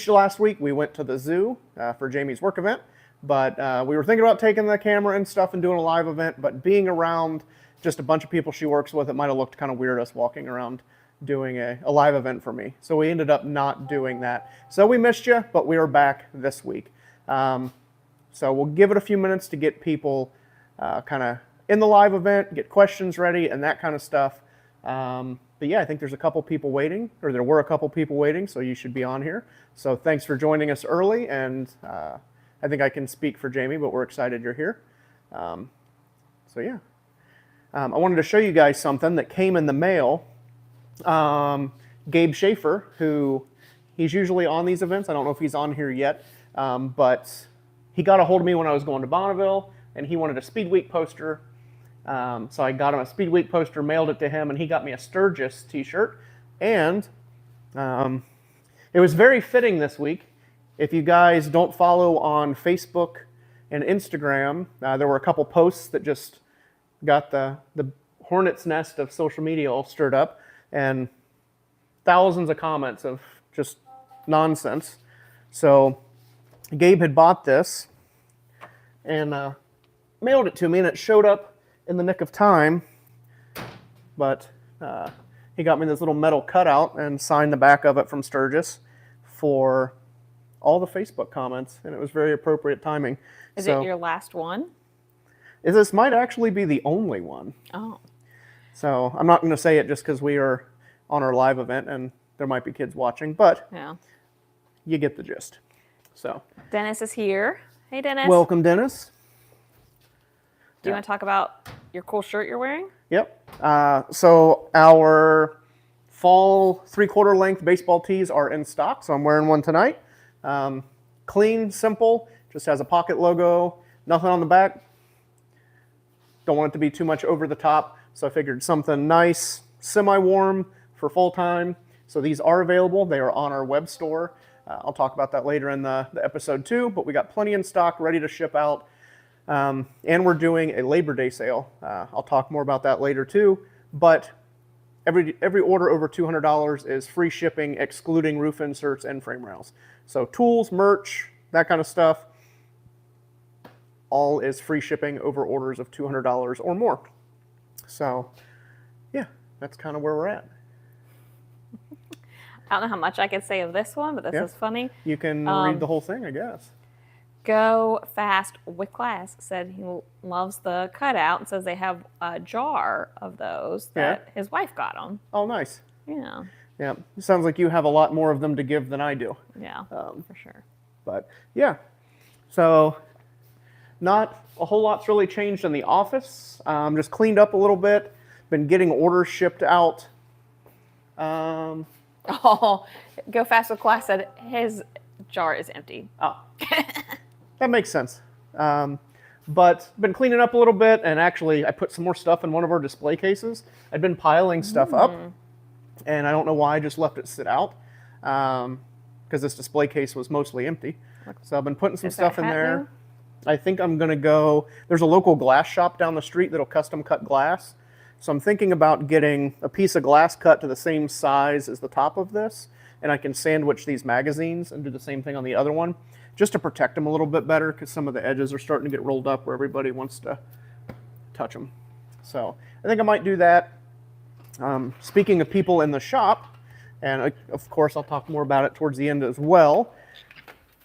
Each last week we went to the zoo for Jamie's work event, but we were thinking about taking the camera and stuff and doing a live event, but being around just a bunch of people she works with, it might have looked kind of weird us walking around doing a live event for me. So we ended up not doing that. So we missed you, but we are back this week. So we'll give it a few minutes to get people kind of in the live event, get questions ready and that kind of stuff. But yeah, I think there's a couple people waiting, or there were a couple people waiting, so you should be on here. So thanks for joining us early, and I think I can speak for Jamie, but we're excited you're here. So yeah. I wanted to show you guys something that came in the mail. Gabe Schaefer, he's usually on these events. I don't know if he's on here yet, but he got a hold of me when I was going to Bonneville, and he wanted a Speed Week poster. So I got him a Speed Week poster, mailed it to him, and he got me a Sturgis t-shirt. And it was very fitting this week. If you guys don't follow on Facebook and Instagram, there were a couple posts that just got the hornet's nest of social media all stirred up, and thousands of comments of just nonsense. So Gabe had bought this and mailed it to me, and it showed up in the nick of time, but he got me this little metal cutout and signed the back of it from Sturgis for all the Facebook comments, and it was very appropriate timing. Is it your last one? This might actually be the only one. Oh. So I'm not going to say it just because we are on our live event and there might be kids watching, but yeah, you get the gist. So Dennis is here. Hey, Dennis. Welcome, Dennis. Do you want to talk about your cool shirt you're wearing? Yep. So our fall 3/4 length baseball tees are in stock, so I'm wearing one tonight. Clean, simple, just has a pocket logo, nothing on the back. Don't want it to be too much over the top, so I figured something nice, semi-warm for full time. So these are available. They are on our web store. I'll talk about that later in the episode too, but we got plenty in stock, ready to ship out. And we're doing a Labor Day sale. I'll talk more about that later too, but every order over $200 is free shipping, excluding roof inserts and frame rails. So tools, merch, that kind of stuff, all is free shipping over orders of $200 or more. So yeah, that's kind of where we're at. I don't know how much I could say of this one, but this is funny. You can read the whole thing, I guess. Go Fast with Class said he loves the cutout and says they have a jar of those that his wife got him. Oh, nice. Yeah. Yeah. It sounds like you have a lot more of them to give than I do. Yeah, for sure. But yeah, so not a whole lot's really changed in the office. Just cleaned up a little bit. Been getting orders shipped out. Go Fast with Class said his jar is empty. Oh. That makes sense. But been cleaning up a little bit, and actually I put some more stuff in one of our display cases. I'd been piling stuff up, and I don't know why I just left it sit out, because this display case was mostly empty. So I've been putting some stuff in there. New? I think I'm going to go, there's a local glass shop down the street that'll custom cut glass. So I'm thinking about getting a piece of glass cut to the same size as the top of this, and I can sandwich these magazines and do the same thing on the other one, just to protect them a little bit better, because some of the edges are starting to get rolled up where everybody wants to touch them. So I think I might do that. Speaking of people in the shop, and of course I'll talk more about it towards the end as well,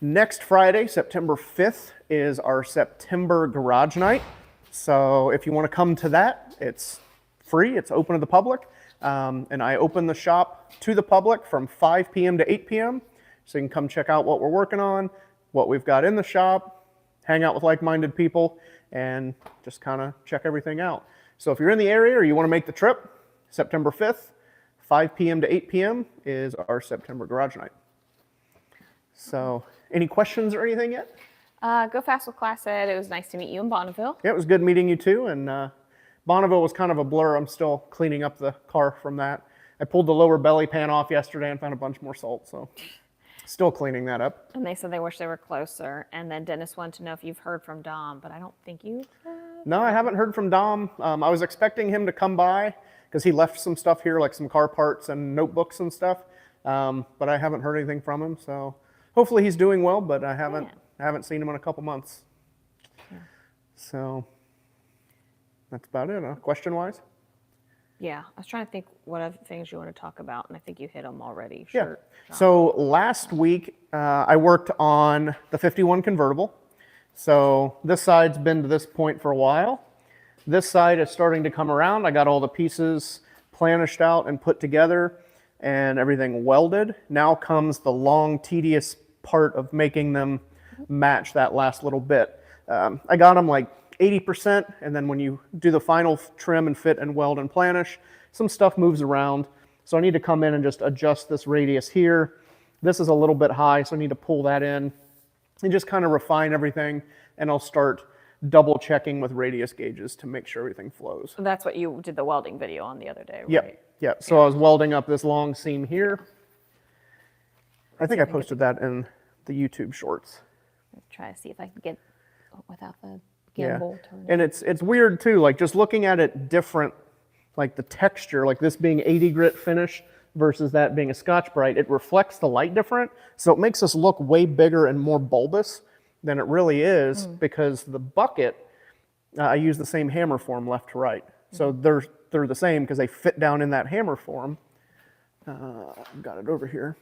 next Friday, September 5th, is our September garage night. So if you want to come to that, it's free, it's open to the public. And I open the shop to the public from 5 p.m. to 8 p.m. So you can come check out what we're working on, what we've got in the shop, hang out with like-minded people, and just kind of check everything out. So if you're in the area or you want to make the trip, September 5th, 5 p.m. to 8 p.m. is our September garage night. So any questions or anything yet? Go Fast with Class said it was nice to meet you in Bonneville. Yeah, it was good meeting you too. And Bonneville was kind of a blur. I'm still cleaning up the car from that. I pulled the lower belly pan off yesterday and found a bunch more salt, so still cleaning that up. And they said they wish they were closer. And then Dennis wanted to know if you've heard from Dom, but I don't think you have. No, I haven't heard from Dom. I was expecting him to come by because he left some stuff here, like some car parts and notebooks and stuff. But I haven't heard anything from him, so hopefully he's doing well, but I haven't seen him in a couple months. Yeah. So that's about it, huh? Question-wise? Yeah, I was trying to think what other things you want to talk about, and I think you hit them already. Yeah. Sure. So last week, I worked on the 51 convertible. So this side's been to this point for a while. This side is starting to come around. I got all the pieces planished out and put together and everything welded. Now comes the long, tedious part of making them match that last little bit. I got them like 80%, and then when you do the final trim and fit and weld and planish, some stuff moves around. So I need to come in and just adjust this radius here. This is a little bit high, so I need to pull that in and just kind of refine everything, and I'll start double checking with radius gauges to make sure everything flows. That's what you did the welding video on the other day, right? Yep, yep. So I was welding up this long seam here. I think I posted that in the YouTube shorts. Let's try to see if I can get without the gimbal turning. And it's weird too, like just looking at it different, like the texture, like this being 80 grit finish versus that being a Scotch-Brite, it reflects the light different, so it makes us look way bigger and more bulbous than it really is because the bucket, I use the same hammer form left to right. So they're the same because they fit down in that hammer form. I've got it over here.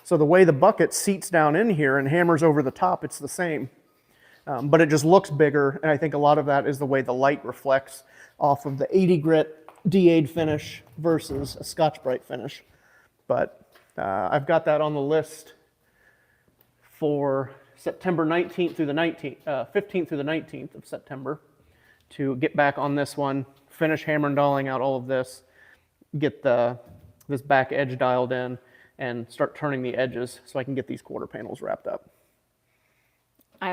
So the way the bucket seats down in here and hammers over the top, it's the same. But it just looks bigger, and I think a lot of that is the way the light reflects off of the 80 grit DA'd finish versus a Scotch-Brite finish. But I've got that on the list for September 19th through the 15th through the 19th of September to get back on this one, finish hammer and dolling out all of this, get this back edge dialed in, and start turning the edges so I can get these quarter panels wrapped up. I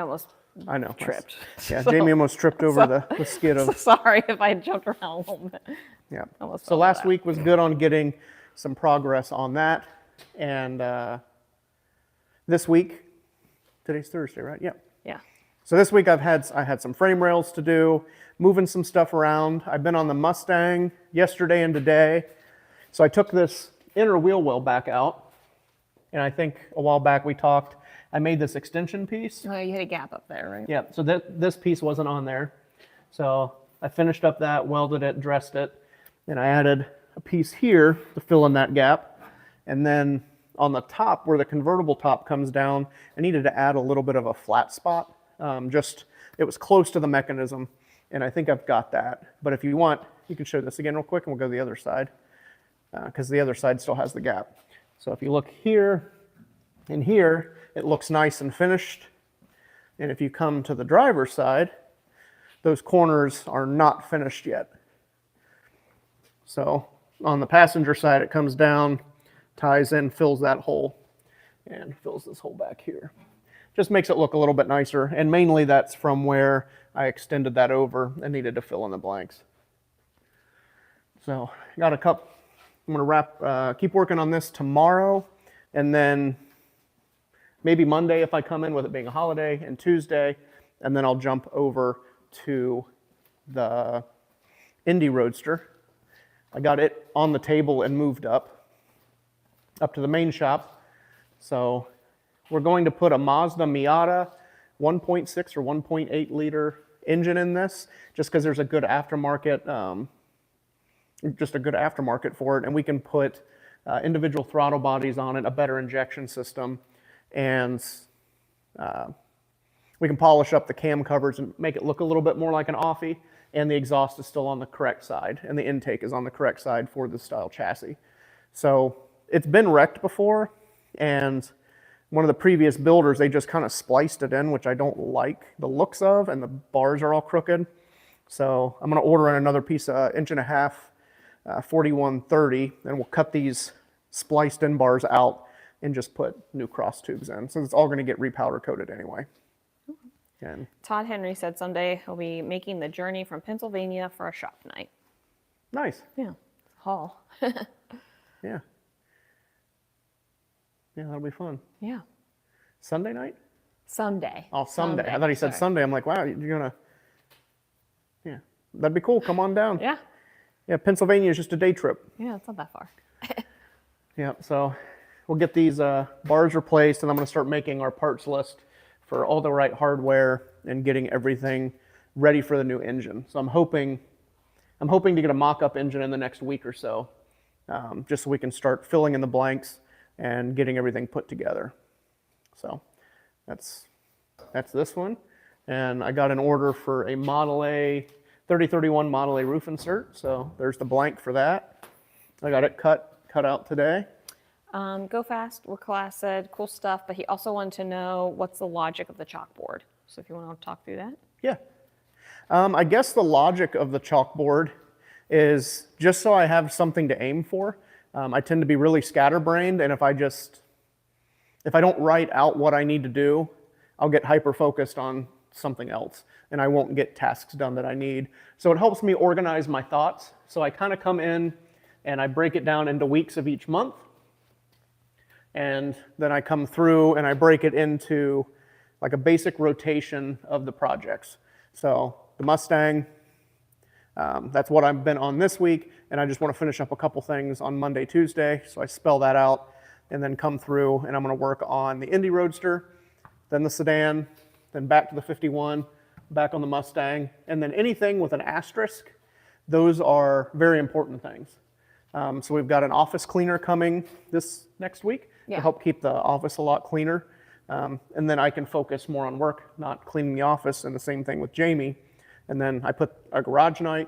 know. Tripped. Yeah, Jamie almost tripped over the skid of. Sorry if I jumped around a little bit. Yeah. So last week was good on getting some progress on that, and this week, today's Thursday, right? Yeah. Yeah. So this week I had some frame rails to do, moving some stuff around. I've been on the Mustang yesterday and today. So I took this inner wheel well back out, and I think a while back we talked, I made this extension piece. Oh, you had a gap up there, right? Yeah, so this piece wasn't on there. So I finished up that, welded it, dressed it, and I added a piece here to fill in that gap. And then on the top, where the convertible top comes down, I needed to add a little bit of a flat spot. It was close to the mechanism, and I think I've got that. But if you want, you can show this again real quick, and we'll go to the other side, because the other side still has the gap. So if you look here and here, it looks nice and finished. And if you come to the driver's side, those corners are not finished yet. So on the passenger side, it comes down, ties in, fills that hole, and fills this hole back here. Just makes it look a little bit nicer, and mainly that's from where I extended that over and needed to fill in the blanks. So got a cup. I'm gonna keep working on this tomorrow, and then maybe Monday if I come in with it being a holiday, and Tuesday, and then I'll jump over to the Indy Roadster. I got it on the table and moved up to the main shop. So we're going to put a Mazda Miata 1.6 or 1.8 liter engine in this, just because there's a good aftermarket, for it, and we can put individual throttle bodies on it, a better injection system, and we can polish up the cam covers and make it look a little bit more like an Offie, and the exhaust is still on the correct side, and the intake is on the correct side for this style chassis. So it's been wrecked before, and one of the previous builders, they just kind of spliced it in, which I don't like the looks of, and the bars are all crooked. So I'm going to order in another piece of 1.5 inch 4130, and we'll cut these spliced in bars out and just put new cross tubes in. So it's all going to get repowder coated anyway. And Todd Henry said someday he'll be making the journey from Pennsylvania for a shop night. nice. Yeah. Hall. Yeah. Yeah, that'll be fun. Yeah. Sunday night? Someday. Oh, someday. I thought he said Sorry. Sunday. I'm like, wow, you're going to... Yeah, that'd be cool. Come on down. Yeah. Yeah, Pennsylvania is just a day trip. Yeah, it's not that far. Yeah, so we'll get these bars replaced, and I'm going to start making our parts list for all the right hardware and getting everything ready for the new engine. So I'm hoping to get a mock-up engine in the next week or so, just so we can start filling in the blanks and getting everything put together. So that's this one. And I got an order for a Model A, 3031 Model A roof insert. So there's the blank for that. I got it cut out today. Go Fast, Class said cool stuff, but he also wanted to know what's the logic of the chalkboard. So if you want to talk through that. Yeah. I guess the logic of the chalkboard is just so I have something to aim for. I tend to be really scatterbrained, and if I don't write out what I need to do, I'll get hyper-focused on something else, and I won't get tasks done that I need. So it helps me organize my thoughts. So I kind of come in and I break it down into weeks of each month, and then I come through and I break it into like a basic rotation of the projects. So the Mustang, that's what I've been on this week, and I just want to finish up a couple things on Monday, Tuesday, so I spell that out and then come through and I'm going to work on the Indy Roadster, then the sedan, then back to the 51, back on the Mustang, and then anything with an asterisk, those are very important things. So we've got an office cleaner coming this next week to help keep the office a lot cleaner. And then I can focus more on work, not cleaning the office, and the same thing with Jamie. And then I put a garage night.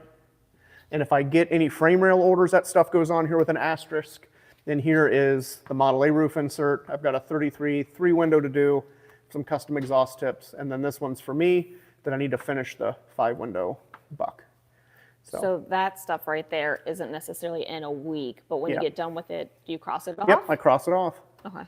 And if I get any frame rail orders, that stuff goes on here with an asterisk. And here is the Model A roof insert. I've got a 33 3-window to do, some custom exhaust tips, and then this one's for me that I need to finish the 5-window buck. So that stuff right there isn't necessarily in a week, but when you get done with it, do you cross it off? Yep, I cross it off. Okay.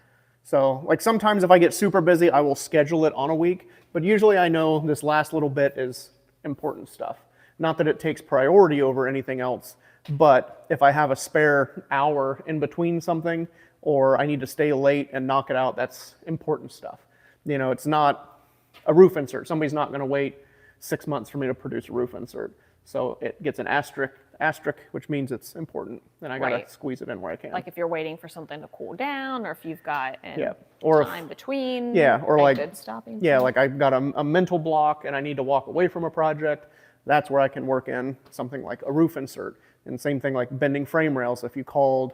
So like sometimes if I get super busy, I will schedule it on a week, but usually I know this last little bit is important stuff. Not that it takes priority over anything else, but if I have a spare hour in between something, or I need to stay late and knock it out, that's important stuff. You know, it's not a roof insert. Somebody's not going to wait 6 months for me to produce a roof insert. So it gets an asterisk, which means it's important, and I got to squeeze it in where I can. Like if you're waiting for something to cool down, or if you've got time between. Yeah, or like good stopping. Yeah, like I've got a mental block and I need to walk away from a project. That's where I can work in something like a roof insert. And same thing like bending frame rails. If you called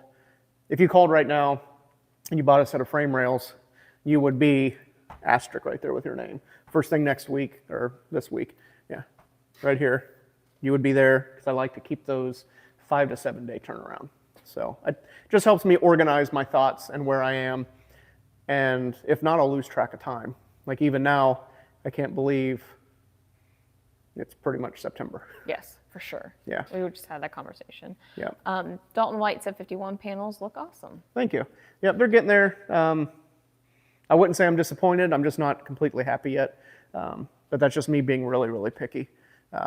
right now and you bought a set of frame rails, you would be asterisk right there with your name. First thing next week or this week, right here, you would be there, because I like to keep those 5 to 7 day turnaround. So it just helps me organize my thoughts and where I am. And if not, I'll lose track of time. Like even now, I can't believe it's pretty much September. Yes, for sure. Yeah. We just had that conversation. Yeah. Dalton White said 51 panels look awesome. Thank you. Yep, they're getting there. I wouldn't say I'm disappointed. I'm just not completely happy yet. But that's just me being really, really picky.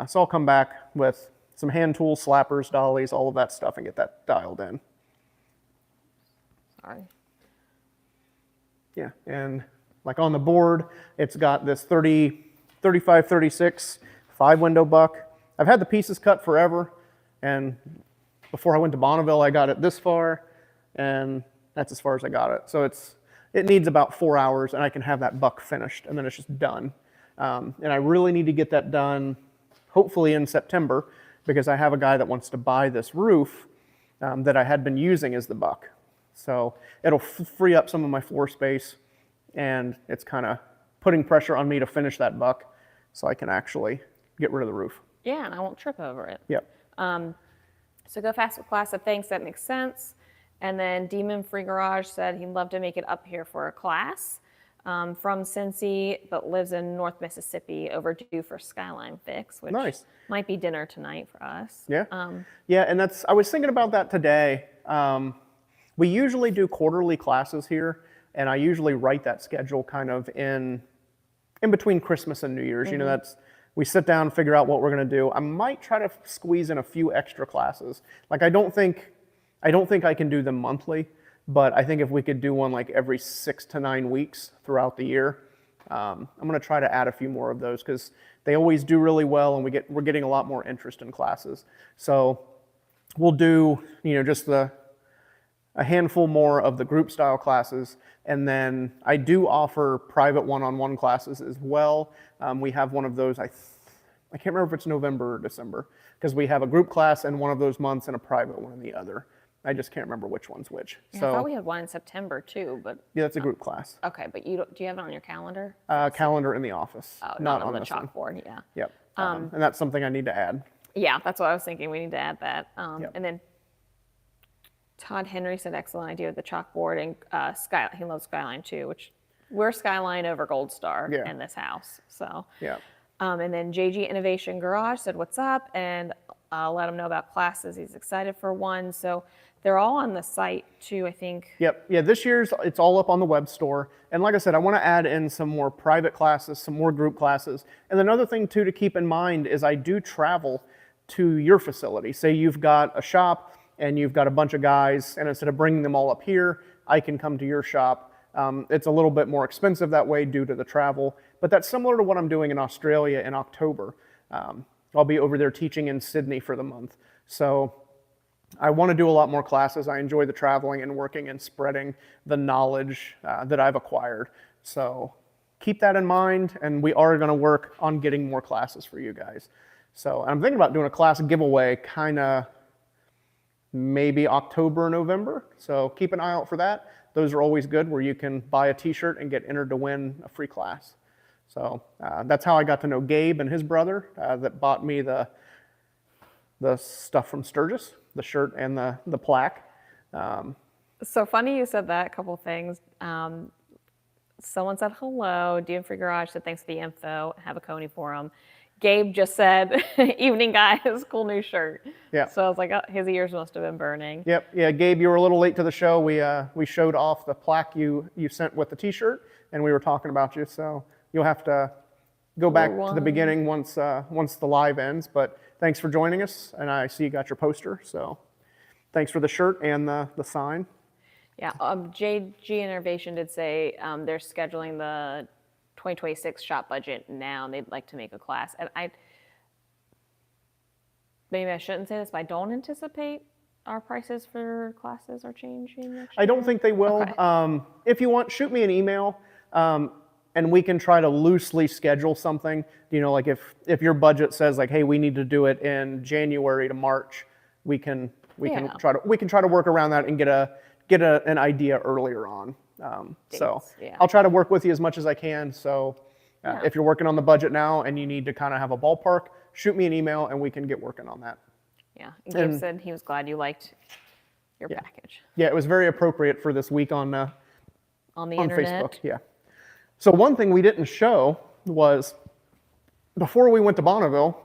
So I'll come back with some hand tools, slappers, dollies, all of that stuff, and get that dialed in. Sorry. Yeah, and like on the board, it's got this 35, 36 5-window buck. I've had the pieces cut forever, and before I went to Bonneville, I got it this far, and that's as far as I got it. So it needs about 4 hours, and I can have that buck finished, and then it's just done. And I really need to get that done, hopefully in September, because I have a guy that wants to buy this roof that I had been using as the buck. So it'll free up some of my floor space, and it's kind of putting pressure on me to finish that buck so I can actually get rid of the roof. Yeah, and I won't trip over it. Yep. So Go Fast with Class said, thanks, that makes sense. And then Demon Free Garage said he'd love to make it up here for a class. From Cincy, but lives in North Mississippi, overdue for Skyline fix, which might be dinner tonight for us. Yeah. Yeah, and I was thinking about that today. We usually do quarterly classes here, and I usually write that schedule kind of in between Christmas and New Year's. Mm-hmm. You know, we sit down, figure out what we're going to do. I might try to squeeze in a few extra classes. Like I don't think I can do them monthly, but I think if we could do one like every 6 to 9 weeks throughout the year, I'm going to try to add a few more of those because they always do really well, and we're getting a lot more interest in classes. So we'll do, just the a handful more of the group style classes. And then I do offer private one-on-one classes as well. We have one of those, I can't remember if it's November or December, because we have a group class in one of those months and a private one in the other. I just can't remember which one's which. Yeah, So I thought we had one in September too, but yeah, that's a group class. okay. But do you have it on your calendar? Calendar in the office, Oh, not on on the this one. chalkboard. Yeah. Yep. And that's something I need to add. Yeah, that's what I was thinking. We need to add that. Yep. And then Todd Henry said, excellent idea with the chalkboard, and Sky. He loves Skyline too, which we're Skyline over Gold Star Yeah. in this house. So. Yeah. And then JG Innovation Garage said, what's up? And I'll let him know about classes. He's excited for one. So they're all on the site too, I think. Yep. Yeah, this year's, it's all up on the web store. And like I said, I want to add in some more private classes, some more group classes. And another thing too to keep in mind is I do travel to your facility. Say you've got a shop and you've got a bunch of guys, and instead of bringing them all up here, I can come to your shop. It's a little bit more expensive that way due to the travel, but that's similar to what I'm doing in Australia in October. I'll be over there teaching in Sydney for the month. So I want to do a lot more classes. I enjoy the traveling and working and spreading the knowledge that I've acquired. So keep that in mind, and we are going to work on getting more classes for you guys. So I'm thinking about doing a class giveaway kind of maybe October or November. So keep an eye out for that. Those are always good, where you can buy a t-shirt and get entered to win a free class. So that's how I got to know Gabe and his brother that bought me the stuff from Sturgis, the shirt and the plaque. So funny you said that, a couple things. Someone said hello. DM Free Garage said thanks for the info. Have a Coney for him. Gabe just said, evening guys, cool new shirt. Yeah. So I was like, oh, his ears must have been burning. Yep. Yeah, Gabe, you were a little late to the show. We showed off the plaque you sent with the t-shirt, and we were talking about you. So you'll have to go back to the beginning once the live ends. But thanks for joining us, and I see you got your poster. So thanks for the shirt and the sign. Yeah. JG Innovation did say they're scheduling the 2026 shop budget now, and they'd like to make a class. And maybe I shouldn't say this, but I don't anticipate our prices for classes are changing next year. I don't think they will. Okay. If you want, shoot me an email, and we can try to loosely schedule something. You know, like if your budget says like, hey, we need to do it in January to March, we can try to work around that and get an idea earlier on. So yeah. I'll try to work with you as much as I can. So if you're working on the budget now and you need to kind of have a ballpark, shoot me an email and we can get working on that. Yeah. And Gabe said he was glad you liked your package. Yeah, it was very appropriate for this week on the on internet. Facebook. Yeah. So one thing we didn't show was before we went to Bonneville,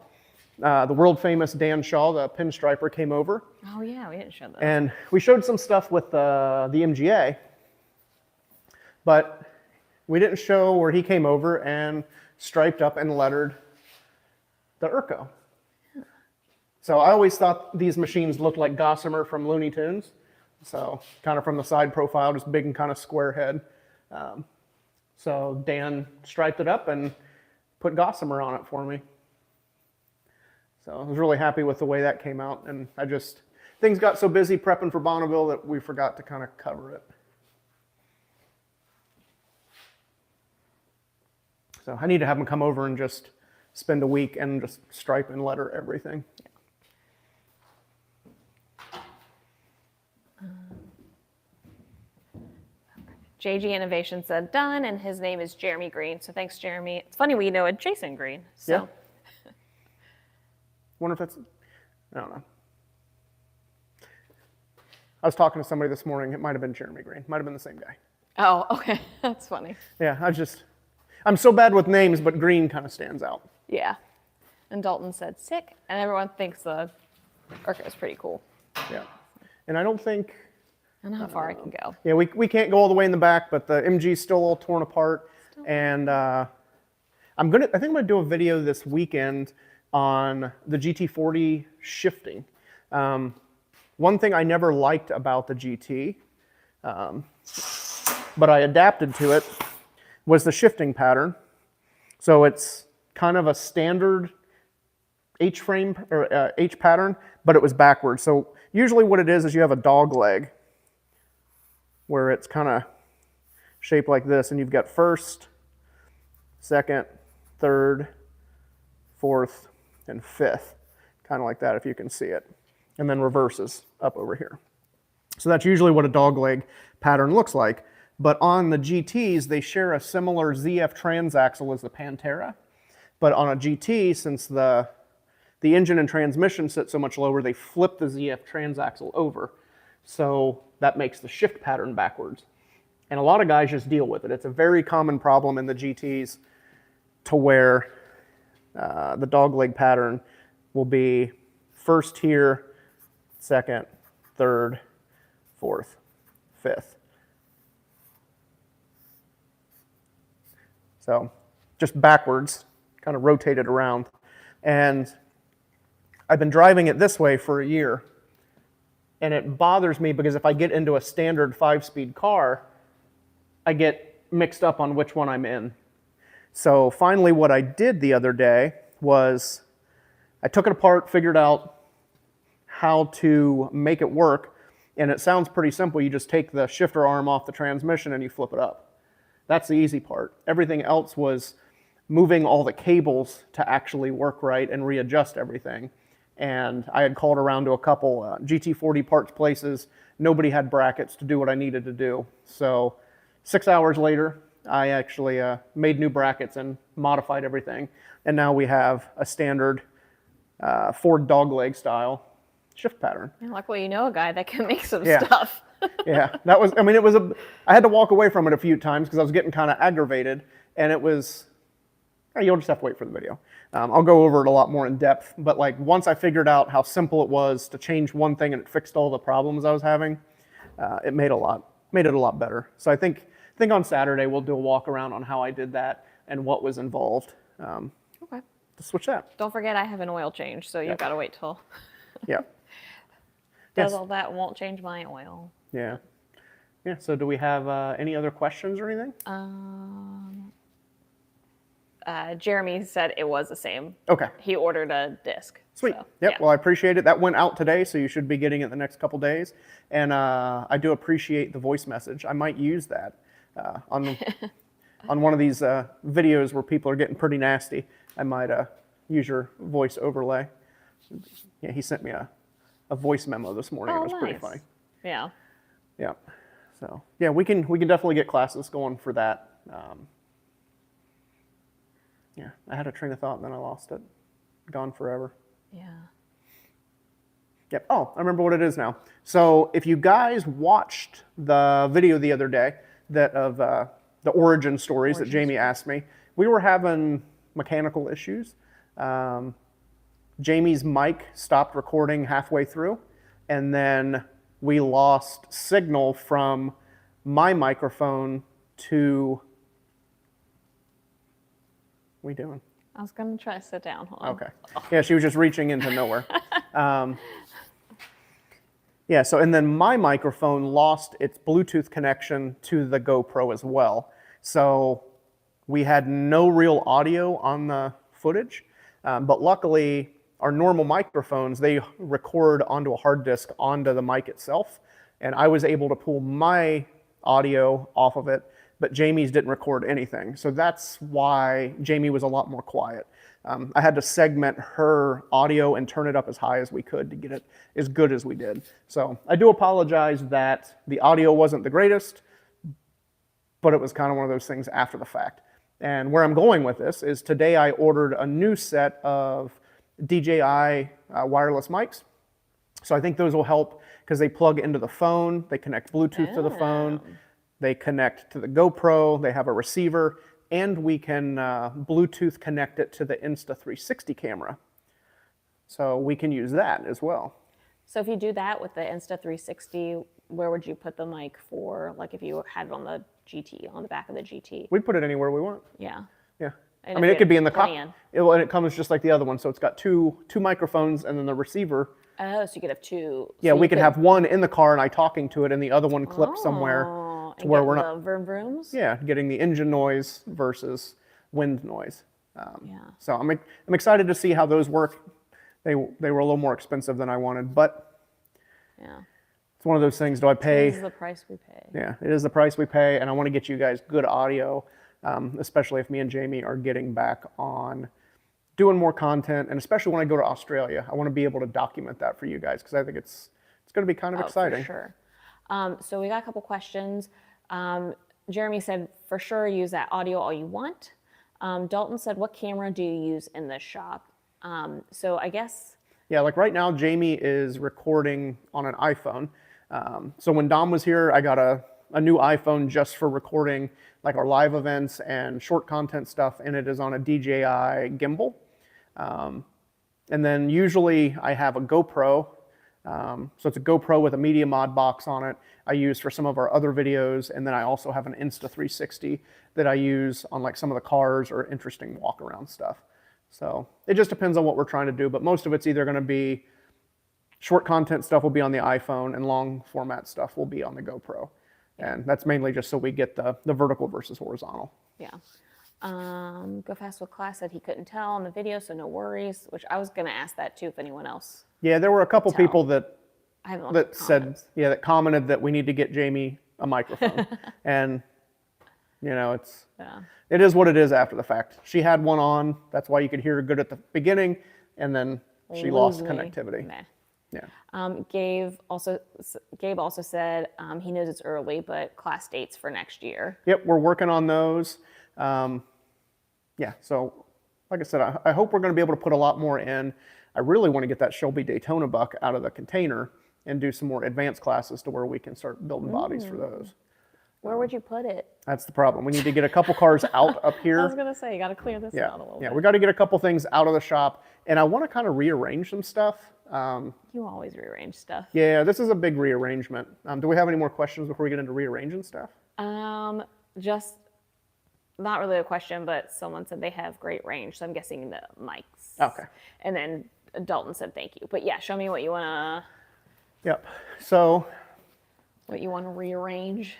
the world famous Dan Shaw, the pinstriper, came over. Oh yeah, we didn't show that. And we showed some stuff with the MGA, but we didn't show where he came over and striped up and lettered the Urco. So I always thought these machines looked like Gossamer from Looney Tunes. So kind of from the side profile, just big and kind of square head. So Dan striped it up and put Gossamer on it for me. So I was really happy with the way that came out. And things got so busy prepping for Bonneville that we forgot to kind of cover it. So I need to have them come over and just spend a week and just stripe and letter everything. JG Innovation said done, and his name is Jeremy Green. So thanks, Jeremy. It's funny we know a Jason Green. So. Yeah. Wonder if that's, I don't know. I was talking to somebody this morning. It might have been Jeremy Green. Might have been the same guy. Oh, okay. That's funny. Yeah, I'm so bad with names, but Green kind of stands out. Yeah. And Dalton said sick, and everyone thinks the Urco is pretty cool. Yeah. And I don't I don't know how far I can go. Yeah, we can't go all the way in the back, but the MG's still all torn apart. And I think I'm gonna do a video this weekend on the GT40 shifting. One thing I never liked about the GT, but I adapted to it, was the shifting pattern. So it's kind of a standard H-frame or H pattern, but it was backwards. So usually what it is you have a dog leg where it's kind of shaped like this, and you've got first, second, third, fourth, and fifth, kind of like that if you can see it, and then reverses up over here. So that's usually what a dogleg pattern looks like. But on the GTs, they share a similar ZF transaxle as the Pantera. But on a GT, since the engine and transmission sit so much lower, they flip the ZF transaxle over. So that makes the shift pattern backwards. And a lot of guys just deal with it. It's a very common problem in the GTs to where the dogleg pattern will be first here, second, third, fourth, fifth. So just backwards, kind of rotate it around. And I've been driving it this way for a year, and it bothers me because if I get into a standard 5-speed car, I get mixed up on which one I'm in. So finally what I did the other day was I took it apart, figured out how to make it work, and it sounds pretty simple. You just take the shifter arm off the transmission and you flip it up. That's the easy part. Everything else was moving all the cables to actually work right and readjust everything. And I had called around to a couple GT40 parts places. Nobody had brackets to do what I needed to do. So 6 hours later, I actually made new brackets and modified everything. And now we have a standard Ford dogleg style shift pattern. Yeah, luckily you know a guy that can make some Yeah. stuff. Yeah, that was, I mean, I had to walk away from it a few times because I was getting kind of aggravated, and it was, you'll just have to wait for the video. I'll go over it a lot more in depth, but like once I figured out how simple it was to change one thing and it fixed all the problems I was having, it made it a lot better. So I think on Saturday we'll do a walk around on how I did that and what was involved. Okay. To switch that. Don't forget I have an oil change, so you've got to wait till. Yeah. Does Yes. all that, won't change my oil. Yeah. Yeah. So do we have any other questions or anything? Jeremy said it was the same. Okay. He ordered a disc. Sweet. So, Yep. yeah. Well, I appreciate it. That went out today, so you should be getting it the next couple days. And I do appreciate the voice message. I might use that on one of these videos where people are getting pretty nasty. I might use your voice overlay. Yeah, he sent me a voice memo this morning. Oh, It was pretty nice. funny. Yeah. Yeah. So yeah, we can definitely get classes going for that. Yeah, I had a train of thought and then I lost it. Gone forever. Yeah. Yep. Oh, I remember what it is now. So if you guys watched the video the other day of the origin stories that Jamie asked me, we were having mechanical issues. Jamie's mic stopped recording halfway through, and then we lost signal from my microphone to... What are we doing? I was going to try to sit down. Hold on. Okay. Yeah, she was just reaching into nowhere. Yeah, so and then my microphone lost its Bluetooth connection to the GoPro as well. So we had no real audio on the footage, but luckily our normal microphones, they record onto a hard disk onto the mic itself, and I was able to pull my audio off of it, but Jamie's didn't record anything. So that's why Jamie was a lot more quiet. I had to segment her audio and turn it up as high as we could to get it as good as we did. So I do apologize that the audio wasn't the greatest, but it was kind of one of those things after the fact. And where I'm going with this is today I ordered a new set of DJI wireless mics. So I think those will help because they plug into the phone, they connect Bluetooth to the phone, they connect to the GoPro, they have a receiver, and we can Bluetooth connect it to the Insta360 camera. So we can use that as well. So if you do that with the Insta360, where would you put the mic for, like if you had it on the GT, on the back of the GT? We put it anywhere we want. Yeah. Yeah. And I mean, it could be in the plenty cockpit, and it comes just like the other one. So it's got two microphones and then the receiver. Oh, so you could have two. Yeah, so we could have one in the car and I talking to it, and the other one clipped Oh, somewhere to and where get we're the not. vroom vrooms? Yeah, getting the engine noise versus wind noise. Yeah. So I'm excited to see how those work. They were a little more expensive than I wanted, but Yeah. It's one of those things, do I pay? This is the price we pay. Yeah, it is the price we pay, and I want to get you guys good audio, especially if me and Jamie are getting back on doing more content, and especially when I go to Australia. I want to be able to document that for you guys, because I think it's going to be kind of exciting. For sure. So we got a couple questions. Jeremy said, for sure, use that audio all you want. Dalton said, what camera do you use in this shop? So I guess... Yeah, like right now, Jamie is recording on an iPhone. So when Dom was here, I got a new iPhone just for recording like our live events and short content stuff, and it is on a DJI gimbal. And then usually I have a GoPro. So it's a GoPro with a media mod box on it I use for some of our other videos, and then I also have an Insta360 that I use on like some of the cars or interesting walk around stuff. So it just depends on what we're trying to do, but most of it's either going to be short content stuff will be on the iPhone, and long format stuff will be on the GoPro. And that's mainly just so we get the vertical versus horizontal. Yeah. Go Fast with Class said he couldn't tell on the video, so no worries, which I was going to ask that too if anyone else. Yeah, there were a couple people that said, that commented that we need to get Jamie a microphone. And, you know, it is what it is after the fact. She had one on, that's why you could hear her good at the beginning, and then she lost connectivity. Nah. Yeah. Gabe also said he knows it's early, but class dates for next year. Yep, we're working on those. Yeah, so like I said, I hope we're going to be able to put a lot more in. I really want to get that Shelby Daytona buck out of the container and do some more advanced classes to where we can start building bodies for those. Where would you put it? That's the problem. We need to get a couple cars out up here. I was going to say, you got to clear this out a little bit. Yeah, we got to get a couple things out of the shop, and I want to kind of rearrange some stuff. You always rearrange stuff. Yeah, this is a big rearrangement. Do we have any more questions before we get into rearranging stuff? Just not really a question, but someone said they have great range, so I'm guessing the mics. Okay. And then Dalton said thank you. But yeah, show me what you want to... Yep. So... What you want to rearrange.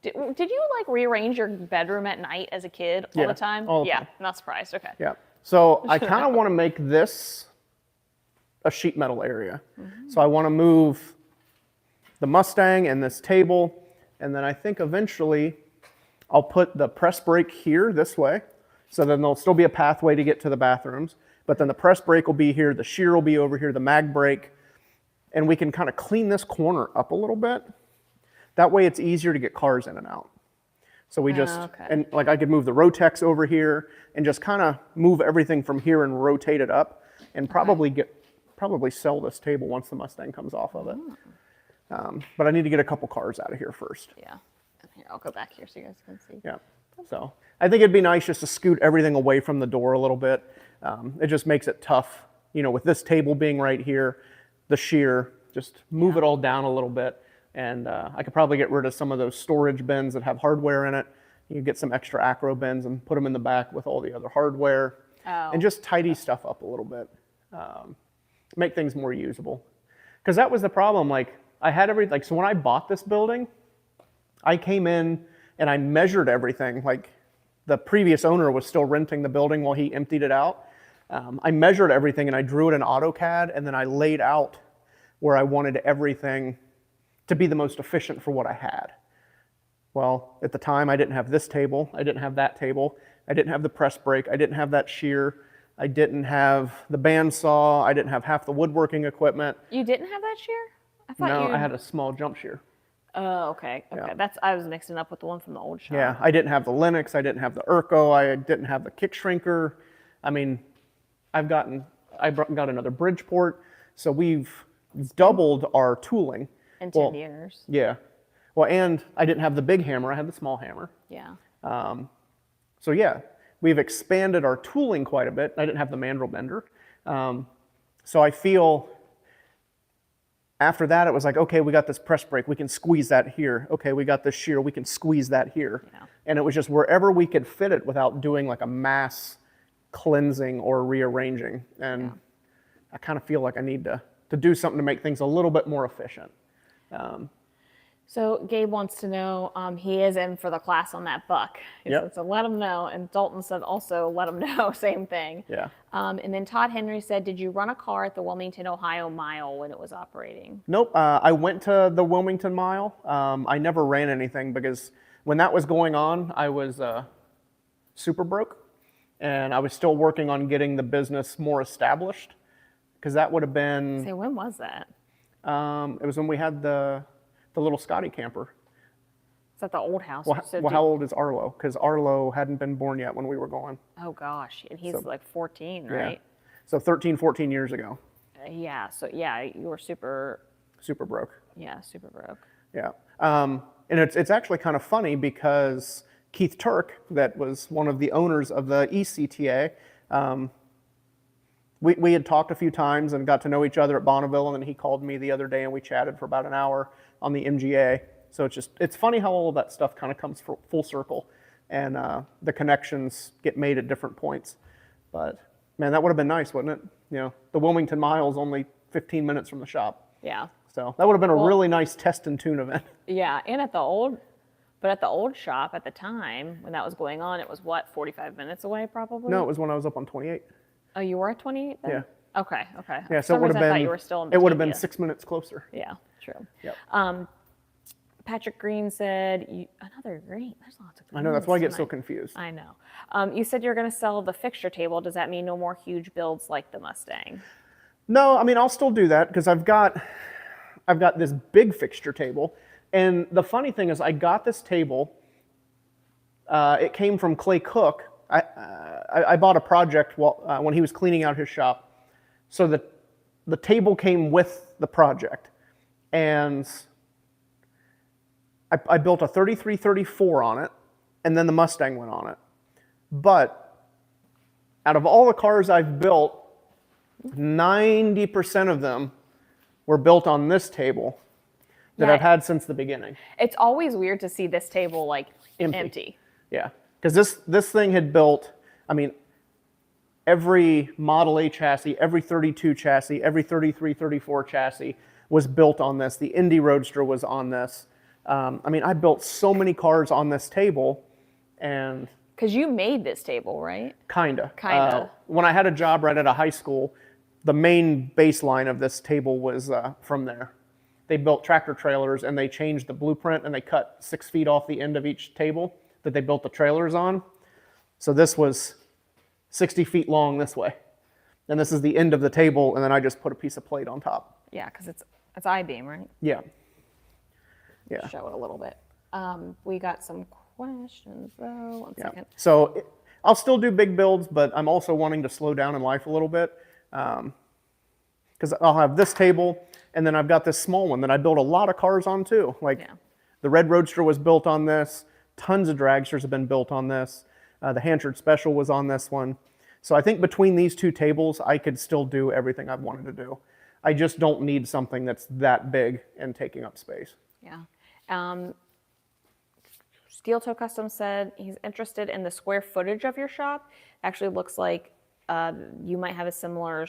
Did you like rearrange your bedroom at night as a kid all the time? All the time. Not surprised. Okay. Yeah. So I kind of want to make this a sheet metal area. So I want to move the Mustang and this table, and then I think eventually I'll put the press brake here this way, so then there'll still be a pathway to get to the bathrooms, but then the press brake will be here, the shear will be over here, the mag brake, and we can kind of clean this corner up a little bit. That way it's easier to get cars in and out. So we just, and like I could move the Rotex over here and just kind of move everything from here and rotate it up, and probably sell this table once the Mustang comes off of it. But I need to get a couple cars out of here first. Yeah. Here, I'll go back here so you guys can see. Yeah. So I think it'd be nice just to scoot everything away from the door a little bit. It just makes it tough, you know, with this table being right here, the shear, just move it all down a little bit. And I could probably get rid of some of those storage bins that have hardware in it. You could get some extra acro bins and put them in the back with all the other hardware. And just tidy stuff up a little bit. Make things more usable. Because that was the problem. Like, I had everything. Like, so when I bought this building, I came in and I measured everything. Like, the previous owner was still renting the building while he emptied it out. I measured everything and I drew it in AutoCAD, and then I laid out where I wanted everything to be the most efficient for what I had. Well, at the time, I didn't have this table. I didn't have that table. I didn't have the press brake. I didn't have that shear. I didn't have the bandsaw. I didn't have half the woodworking equipment. You didn't have that shear? I thought No, I had a small jump shear. Oh, okay. Yeah. I was mixing up with the one from the old shop. Yeah, I didn't have the Linux. I didn't have the Urco. I didn't have the kick shrinker. I mean, I got another Bridgeport. So we've doubled our tooling. In 10 years. Yeah. Well, and I didn't have the big hammer. I had the small hammer. Yeah. So yeah, we've expanded our tooling quite a bit. I didn't have the mandrel bender. So I feel after that, it was like, okay, we got this press brake. We can squeeze that here. Okay, we got this shear. We can squeeze that here. Yeah. And it was just wherever we could fit it without doing like a mass cleansing or rearranging. And I kind of feel like I need to do something to make things a little bit more efficient. So Gabe wants to know, he is in for the class on that buck. He Yep. said, so let him know. And Dalton said also let him know, same thing. Yeah. And then Todd Henry said, did you run a car at the Wilmington, Ohio mile when it was operating? Nope. I went to the Wilmington Mile. I never ran anything because when that was going on, I was super broke, and I was still working on getting the business more established. Because that would have been. Say, when was that? It was when we had the little Scotty camper. It's at the old house. Well, So how old is Arlo? Because Arlo hadn't been born yet when we were going. Oh gosh, and he's So- like 14, Yeah. right? So 13, 14 years ago. Yeah. So yeah, you were super Broke. broke. Yeah. And it's actually kind of funny because Keith Turk, that was one of the owners of the ECTA, we had talked a few times and got to know each other at Bonneville, and then he called me the other day and we chatted for about an hour on the MGA. So it's funny how all of that stuff kind of comes full circle, and the connections get made at different points. But man, that would have been nice, wouldn't it? You know, the Wilmington Mile is only 15 minutes from the shop. Yeah. So that would have been a really nice test and tune event. Yeah, and at the old shop at the time when that was going on, it was what, 45 minutes away probably? No, it was when I was up on 28. Oh, you were at 28 then? Yeah. Okay. Yeah, For so it some would reason have I thought been. you were still in It would have been Batavia. 6 minutes closer. Yeah, true. Yep. Patrick Green said, another green. There's lots of greens I know, that's why I get so tonight. confused. I know. You said you're going to sell the fixture table. Does that mean no more huge builds like the Mustang? No, I mean, I'll still do that because I've got this big fixture table. And the funny thing is I got this table. It came from Clay Cook. I bought a project when he was cleaning out his shop. So the table came with the project. And I built a 3334 on it, and then the Mustang went on it. But out of all the cars I've built, 90% of them were built on this table that Yeah. I've had since the beginning. It's always weird to see this table like empty. Yeah, because this thing had built, I mean, every Model A chassis, every 32 chassis, every 33, 34 chassis was built on this. The Indy Roadster was on this. I mean, I built so many cars on this table, and Because you made this table, right? Kinda. Kinda. When I had a job right at a high school, the main baseline of this table was from there. They built tractor trailers and they changed the blueprint and they cut 6 feet off the end of each table that they built the trailers on. So this was 60 feet long this way. And this is the end of the table, and then I just put a piece of plate on top. Yeah, because it's I-beam, right? Yeah. Yeah. Show it a little bit. We got some questions though. One Yeah. second. So I'll still do big builds, but I'm also wanting to slow down in life a little bit. Because I'll have this table, and then I've got this small one that I built a lot of cars on too. Like Yeah. the Red Roadster was built on this. Tons of dragsters have been built on this. The Hanchard Special was on this one. So I think between these two tables, I could still do everything I've wanted to do. I just don't need something that's that big and taking up space. Yeah. Steel Toe Customs said he's interested in the square footage of your shop. Actually looks like you might have a similar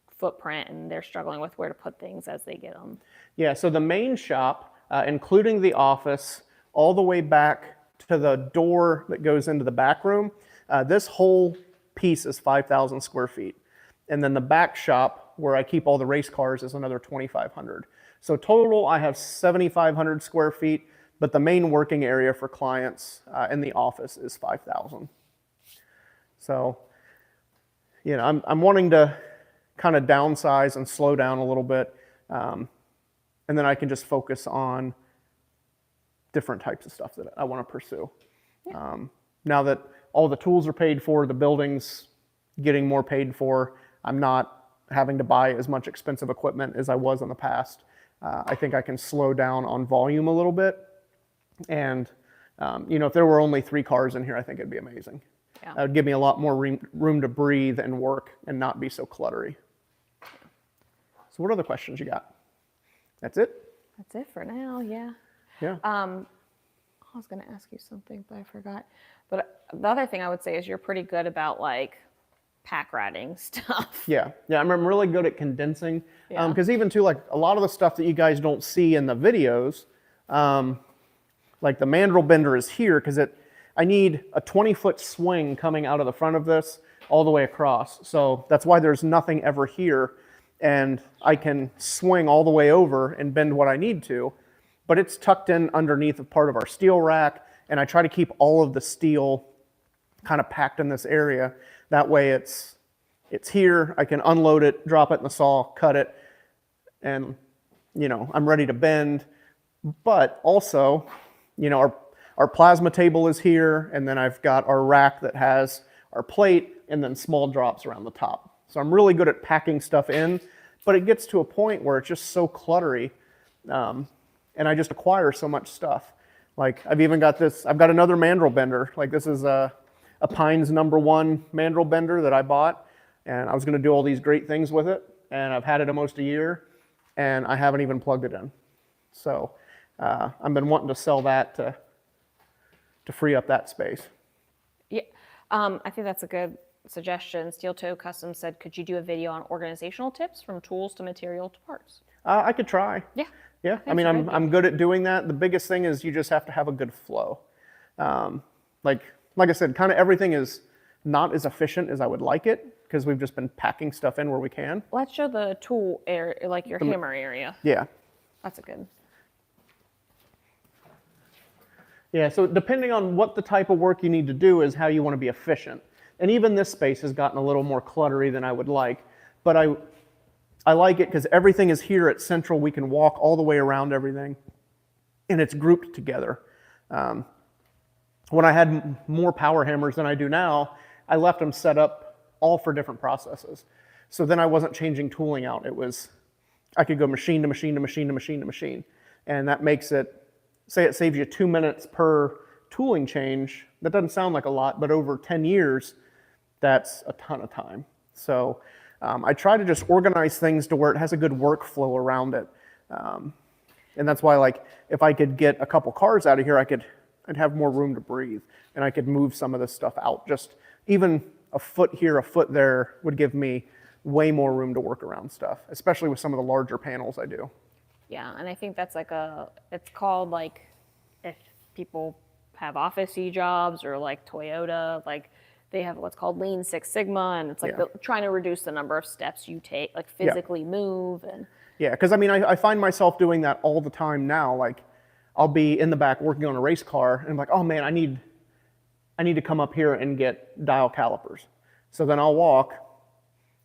footprint, and they're struggling with where to put things as they get them. Yeah, so the main shop, including the office, all the way back to the door that goes into the back room, this whole piece is 5,000 square feet. And then the back shop, where I keep all the race cars, is another 2,500. So total, I have 7,500 square feet, but the main working area for clients in the office is 5,000. So, you know, I'm wanting to kind of downsize and slow down a little bit, and then I can just focus on different types of stuff that I want to pursue. Yeah. Now that all the tools are paid for, the building's getting more paid for, I'm not having to buy as much expensive equipment as I was in the past. I think I can slow down on volume a little bit. And, you know, if there were only 3 cars in here, I think it'd be amazing. Yeah. That would give me a lot more room to breathe and work and not be so cluttery. So what other questions you got? That's it? That's it for now, yeah. Yeah. I was going to ask you something, but I forgot. But the other thing I would say is you're pretty good about like pack ratting stuff. Yeah, I'm really good at condensing. Yeah. Because even too, like a lot of the stuff that you guys don't see in the videos, Like the mandrel bender is here because I need a 20-foot swing coming out of the front of this all the way across. So that's why there's nothing ever here. And I can swing all the way over and bend what I need to, but it's tucked in underneath a part of our steel rack. And I try to keep all of the steel kind of packed in this area. That way it's here. I can unload it, drop it in the saw, cut it, and I'm ready to bend. But also, our plasma table is here, and then I've got our rack that has our plate and then small drops around the top. So I'm really good at packing stuff in, but it gets to a point where it's just so cluttery, and I just acquire so much stuff. Like I've even got I've got another mandrel bender. Like this is a Pines #1 mandrel bender that I bought, and I was gonna do all these great things with it, and I've had it almost a year, and I haven't even plugged it in. So I've been wanting to sell that to free up that space. Yeah, I think that's a good suggestion. Steel Toe Customs said, could you do a video on organizational tips from tools to material to parts? I could try. Yeah. Yeah, I mean, I'm good at doing that. The biggest thing is you just have to have a good flow. Like I said, kind of everything is not as efficient as I would like it because we've just been packing stuff in where we can. Let's show the tool area, like your hammer area. Yeah. That's a good. Yeah, so depending on what the type of work you need to do is how you want to be efficient. And even this space has gotten a little more cluttery than I would like, but I like it because everything is here at central. We can walk all the way around everything, and it's grouped together. When I had more power hammers than I do now, I left them set up all for different processes. So then I wasn't changing tooling out. I could go machine to machine to machine to machine to machine, and that makes it, say it saves you 2 minutes per tooling change. That doesn't sound like a lot, but over 10 years, that's a ton of time. So I try to just organize things to where it has a good workflow around it. And that's why, like, if I could get a couple cars out of here, I'd have more room to breathe, and I could move some of this stuff out. Just even a foot here, a foot there would give me way more room to work around stuff, especially with some of the larger panels I do. Yeah, and I think that's it's called, like, if people have office-y jobs or like Toyota, like they have what's called Lean Six Sigma, and it's like trying to reduce the number of steps you take, like physically move. And yeah, because I mean, I find myself doing that all the time now. Like I'll be in the back working on a race car, and I'm like, oh man, I need to come up here and get dial calipers. So then I'll walk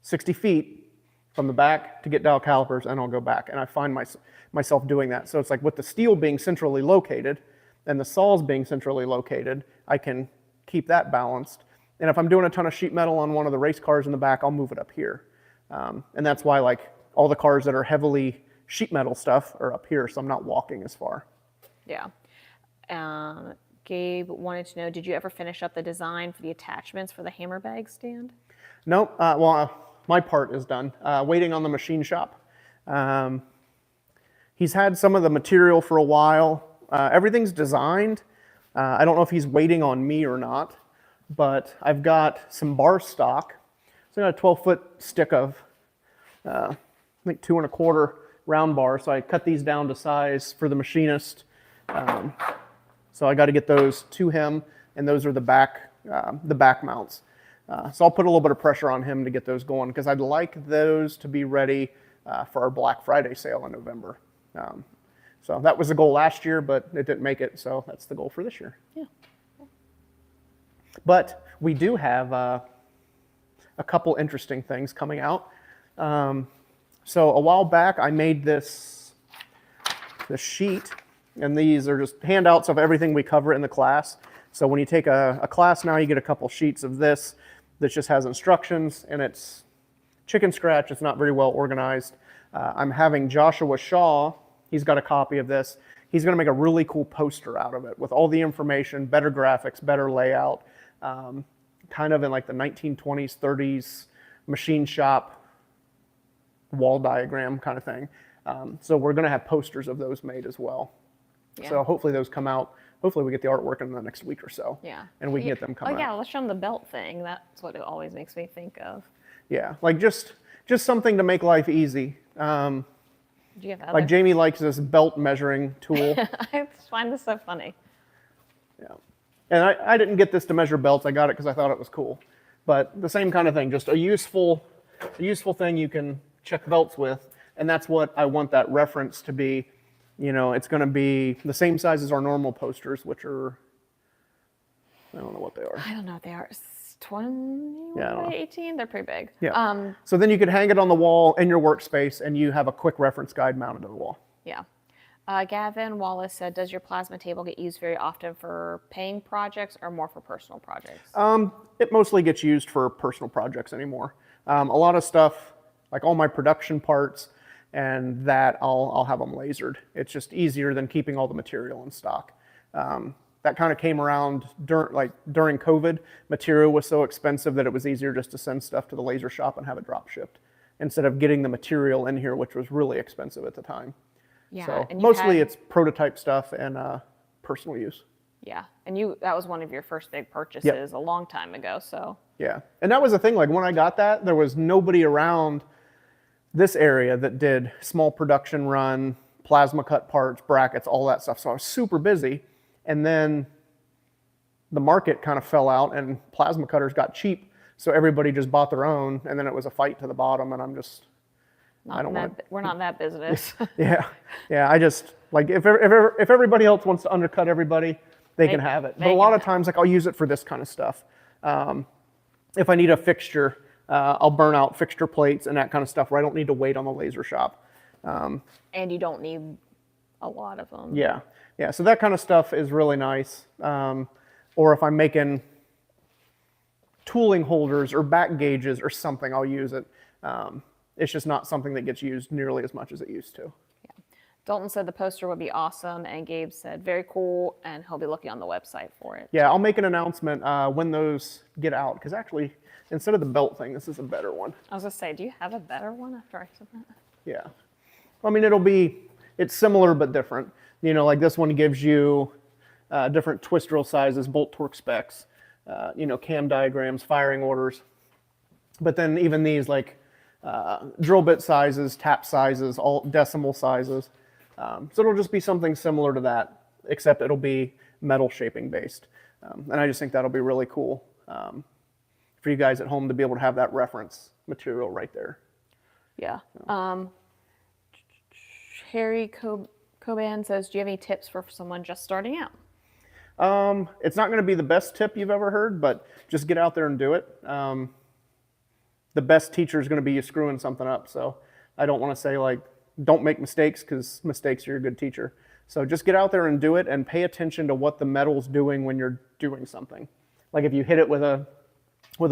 60 feet from the back to get dial calipers, and I'll go back. And I find myself doing that. So it's like with the steel being centrally located and the saws being centrally located, I can keep that balanced. And if I'm doing a ton of sheet metal on one of the race cars in the back, I'll move it up here. And that's why, like, all the cars that are heavily sheet metal stuff are up here, so I'm not walking as far. Yeah. Gabe wanted to know, did you ever finish up the design for the attachments for the hammer bag stand? No, my part is done. Waiting on the machine shop. He's had some of the material for a while. Everything's designed. I don't know if he's waiting on me or not, but I've got some bar stock. So I got a 12-foot stick of, I think 2 1/4 round bar. So I cut these down to size for the machinist. So I got to get those to him, and those are the back mounts. So I'll put a little bit of pressure on him to get those going because I'd like those to be ready for our Black Friday sale in November. So that was the goal last year, but it didn't make it. So that's the goal for this year. Yeah. But we do have a couple interesting things coming out. So a while back, I made this sheet, and these are just handouts of everything we cover in the class. So when you take a class now, you get a couple sheets of this that just has instructions, and it's chicken scratch. It's not very well organized. I'm having Joshua Shaw, he's got a copy of this. He's going to make a really cool poster out of it with all the information, better graphics, better layout, kind of in like the 1920s, 30s machine shop wall diagram kind of thing. So we're going to have posters of those made as well. Yeah. So hopefully those come out. Hopefully we get the artwork in the next week or so. Yeah. And we can get them coming out. Yeah, let's show them the belt thing. That's what it always makes me think of. Yeah, like just something to make life easy. Do you have other? Like Jamie likes this belt measuring tool. I find this so funny. Yeah. And I didn't get this to measure belts. I got it because I thought it was cool. But the same kind of thing, just a useful thing you can check belts with. And that's what I want that reference to be. You know, it's going to be the same size as our normal posters, which are, I don't know what they are. I don't know what they are. 20 Yeah, I don't know. 18? They're pretty big. Yeah. So then you could hang it on the wall in your workspace and you have a quick reference guide mounted to the wall. Yeah. Gavin Wallace said, does your plasma table get used very often for paying projects or more for personal projects? It mostly gets used for personal projects anymore. A lot of stuff, like all my production parts and that, I'll have them lasered. It's just easier than keeping all the material in stock. That kind of came around during COVID. Material was so expensive that it was easier just to send stuff to the laser shop and have it drop shipped instead of getting the material in here, which was really expensive at the time. Yeah, So and mostly it's prototype stuff and personal use. Yeah, and that was one of your first big purchases a long time ago, so. Yeah, and that was the thing, like when I got that, there was nobody around this area that did small production run, plasma cut parts, brackets, all that stuff. So I was super busy. And then the market kind of fell out and plasma cutters got cheap. So everybody just bought their own. And then it was a fight to the bottom. And I'm just, we're not in that business. Yeah. I just, like, if everybody else wants to undercut everybody, they can have it. But a lot of times, like, I'll use it for this kind of stuff. If I need a fixture, I'll burn out fixture plates and that kind of stuff where I don't need to wait on the laser shop. And you don't need a lot of them. Yeah. So that kind of stuff is really nice. Or if I'm making tooling holders or back gauges or something, I'll use it. It's just not something that gets used nearly as much as it used to. Yeah. Dalton said the poster would be awesome, and Gabe said very cool, and he'll be looking on the website for it. Yeah, I'll make an announcement when those get out, because actually, instead of the belt thing, this is a better one. I was going to say, do you have a better one after I said that? Yeah. I mean, it's similar but different. You know, like this one gives you different twist drill sizes, bolt torque specs, cam diagrams, firing orders. But then even these, like drill bit sizes, tap sizes, all decimal sizes. So it'll just be something similar to that, except it'll be metal shaping based. And I just think that'll be really cool for you guys at home to be able to have that reference material right there. Yeah. Harry Coban says, do you have any tips for someone just starting out? It's not going to be the best tip you've ever heard, but just get out there and do it. The best teacher is going to be you screwing something up. So I don't want to say, like, don't make mistakes, because mistakes are your good teacher. So just get out there and do it and pay attention to what the metal's doing when you're doing something. Like if you hit it with a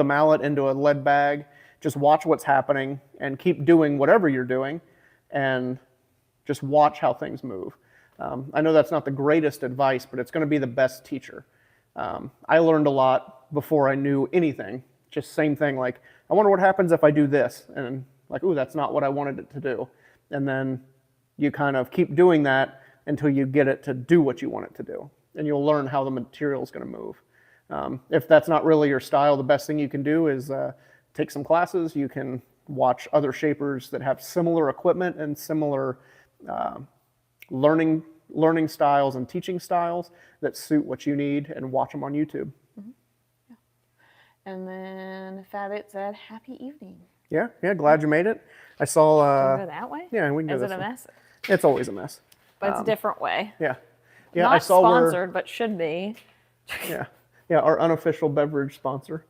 mallet into a lead bag, just watch what's happening and keep doing whatever you're doing and just watch how things move. I know that's not the greatest advice, but it's going to be the best teacher. I learned a lot before I knew anything. Just same thing, like, I wonder what happens if I do this. And like, ooh, that's not what I wanted it to do. And then you kind of keep doing that until you get it to do what you want it to do. And you'll learn how the material is going to move. If that's not really your style, the best thing you can do is take some classes. You can watch other shapers that have similar equipment and similar learning styles and teaching styles that suit what you need, and watch them on YouTube. Mm-hmm. Yeah. And then Fabit said, happy evening. Yeah, glad you made it. I saw... Can we go that way? Yeah, we can go Is this it a way. mess? It's always a mess. But it's a different way. Yeah, Not I saw sponsored, but should be. Our unofficial beverage sponsor.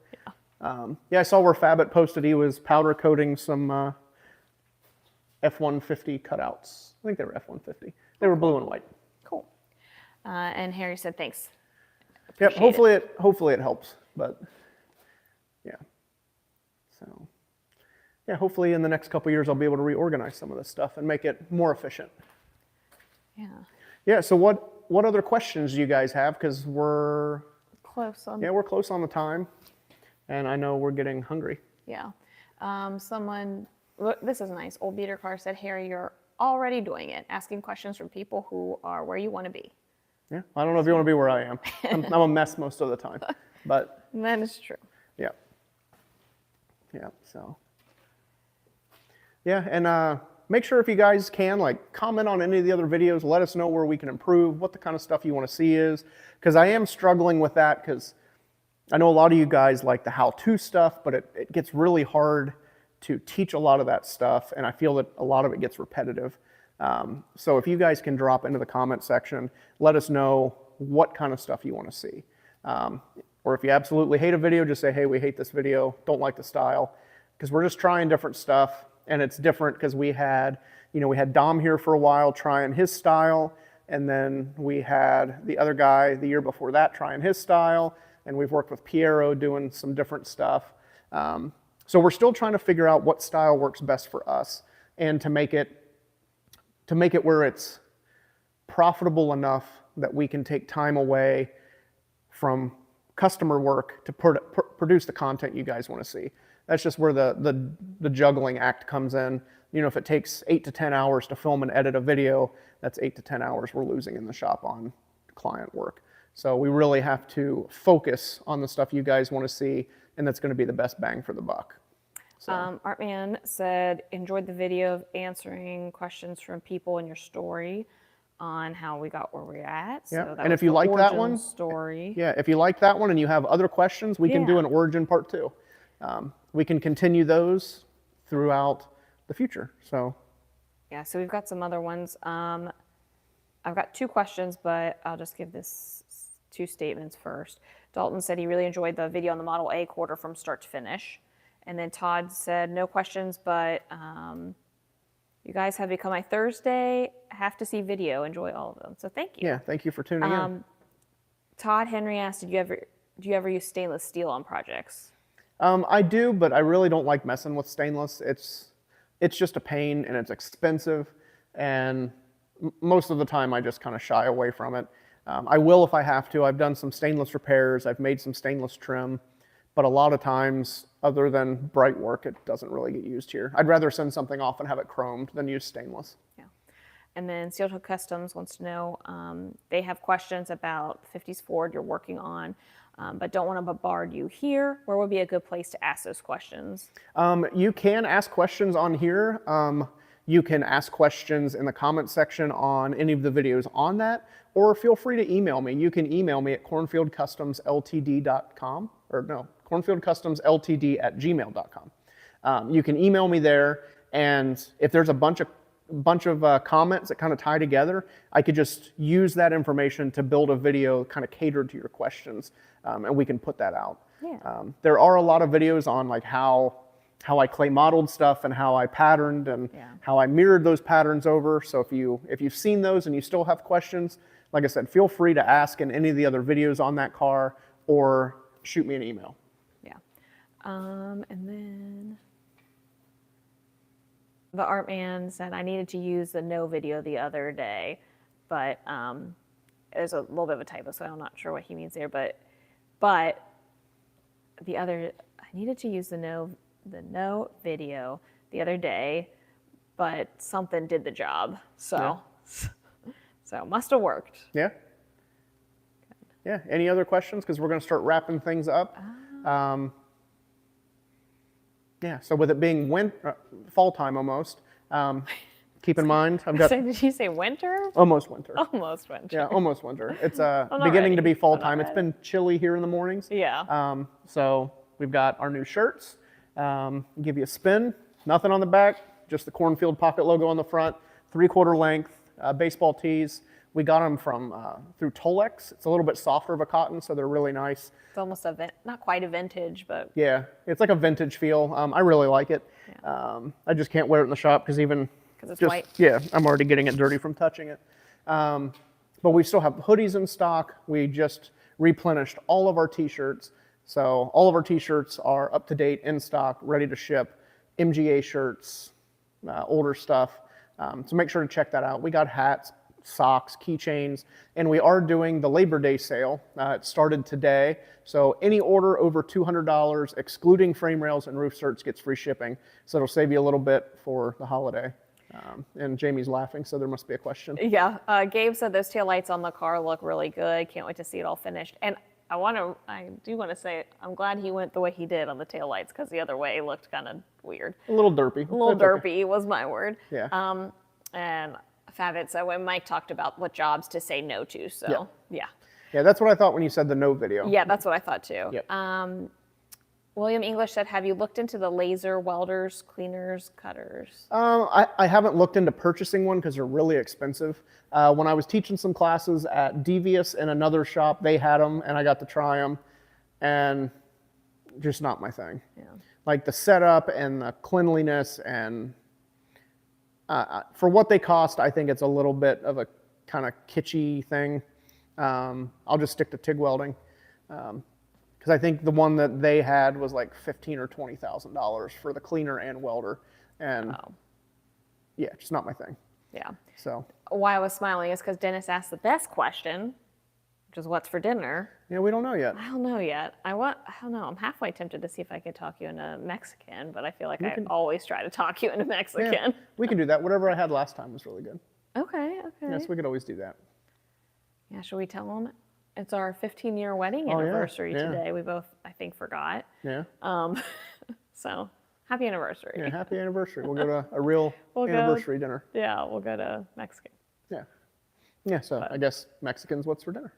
I saw where Fabit posted he was powder coating some F-150 cutouts. I think they were F-150. They were blue and white. Cool. And Harry said, thanks. Yep, hopefully it helps, but yeah. So, yeah, hopefully in the next couple years I'll be able to reorganize some of this stuff and make it more efficient. Yeah. Yeah, so what other questions do you guys have? Because we're close on. Yeah, we're close on the time, and I know we're getting hungry. Yeah. This is nice. Old Beater Car said, Harry, you're already doing it, asking questions from people who are where you want to be. Yeah, I don't know if you want to be where I am. I'm a mess most of the time, but That is true. yeah. So yeah, and make sure if you guys can, like, comment on any of the other videos, let us know where we can improve, what the kind of stuff you want to see is, because I am struggling with that, because I know a lot of you guys like the how-to stuff, but it gets really hard to teach a lot of that stuff, and I feel that a lot of it gets repetitive. So if you guys can drop into the comment section, let us know what kind of stuff you want to see. Or if you absolutely hate a video, just say, hey, we hate this video, don't like the style, because we're just trying different stuff, and it's different because we had Dom here for a while trying his style, and then we had the other guy the year before that trying his style, and we've worked with Piero doing some different stuff. So we're still trying to figure out what style works best for us, and to make it where it's profitable enough that we can take time away from customer work to produce the content you guys want to see. That's just where the juggling act comes in. You know, if it takes 8 to 10 hours to film and edit a video, that's 8 to 10 hours we're losing in the shop on client work. So we really have to focus on the stuff you guys want to see, and that's going to be the best bang for the buck. So. Artman said, enjoyed the video of answering questions from people in your story on how we got where we're at. Yeah. So And if you like that one, story. Yeah, if you like that one and you have other questions, we can do an origin part 2. We can continue those throughout the future. So. Yeah, so we've got some other ones. I've got 2 questions, but I'll just give this 2 statements first. Dalton said he really enjoyed the video on the Model A quarter from start to finish. And then Todd said, no questions, but you guys have become my Thursday have to see video. Enjoy all of them. So thank you. Yeah, thank you for tuning in. Todd Henry asked, do you ever use stainless steel on projects? I do, but I really don't like messing with stainless. It's just a pain, and it's expensive, and most of the time I just kind of shy away from it. I will if I have to. I've done some stainless repairs. I've made some stainless trim. But a lot of times, other than bright work, it doesn't really get used here. I'd rather send something off and have it chromed than use stainless. Yeah. And then Cornfield Customs wants to know, they have questions about the 50s Ford you're working on, but don't want to bombard you here. Where would be a good place to ask those questions? You can ask questions on here. You can ask questions in the comment section on any of the videos on that, or feel free to email me. You can email me at cornfieldcustomsltd.com, or no, cornfieldcustomsltd@gmail.com. You can email me there, and if there's a bunch of comments that kind of tie together, I could just use that information to build a video kind of catered to your questions, and we can put that out. Yeah. There are a lot of videos on like how I clay modeled stuff and how I patterned and how I mirrored those patterns over. So if you've seen those and you still have questions, like I said, feel free to ask in any of the other videos on that car, or shoot me an email. Yeah. And then the art man said, I needed to use the no video the other day, but there's a little bit of a typo, so I'm not sure what he means there, but I needed to use the no video the other day, but something did the job. So so must have worked. Yeah. Yeah. Any other questions? Because we're going to start wrapping things up. Yeah. So with it being fall time almost, keep in mind I've got. Did you say winter? Almost winter. Almost winter. Yeah, almost winter. It's beginning to be fall time. It's been chilly here in the mornings. Yeah. So we've got our new shirts. Give you a spin. Nothing on the back. Just the Cornfield pocket logo on the front. 3/4 length baseball tees. We got them through Tolex. It's a little bit softer of a cotton, so they're really nice. It's almost not quite a vintage, but yeah, it's like a vintage feel. I really like it. Yeah. I just can't wear it in the shop because it's white. Yeah, I'm already getting it dirty from touching it. But we still have hoodies in stock. We just replenished all of our t-shirts. So all of our t-shirts are up to date, in stock, ready to ship. MGA shirts, older stuff. So make sure to check that out. We got hats, socks, keychains, and we are doing the Labor Day sale. It started today. So any order over $200, excluding frame rails and roof certs, gets free shipping. So it'll save you a little bit for the holiday. And Jamie's laughing, so there must be a question. Yeah. Gabe said those taillights on the car look really good. Can't wait to see it all finished. And I do want to say I'm glad he went the way he did on the taillights, because the other way looked kind of weird. A little derpy. A little That's derpy was my word. Yeah. And Favit, so when Mike talked about what jobs to say no to, so yeah. Yeah, that's what I thought when you said the no video. Yeah, that's what I thought too. Yep. William English said, have you looked into the laser welders, cleaners, cutters? I haven't looked into purchasing one because they're really expensive. When I was teaching some classes at Devious in another shop, they had them and I got to try them, and just not my thing. Yeah. Like the setup and the cleanliness, and for what they cost, I think it's a little bit of a kind of kitschy thing. I'll just stick to TIG welding. Because I think the one that they had was like $15,000 or $20,000 for the cleaner and welder, and yeah, just not my thing. Yeah. So Why I was smiling is because Dennis asked the best question, which is what's for dinner. yeah, we don't know yet. I don't know yet. I don't know. I'm halfway tempted to see if I could talk you into Mexican, but I feel like I always try to talk you into Mexican. Yeah, we can do that. Whatever I had last time was really good. Okay. Yes, we could always do that. Yeah, should we tell them? It's our 15-year wedding Oh, yeah, anniversary yeah. today. We both, I think, forgot. Yeah. So happy anniversary. Yeah, happy anniversary. We'll go to a real anniversary dinner. Yeah, we'll go to Mexican. Yeah. Yeah, so I guess Mexican's what's for dinner.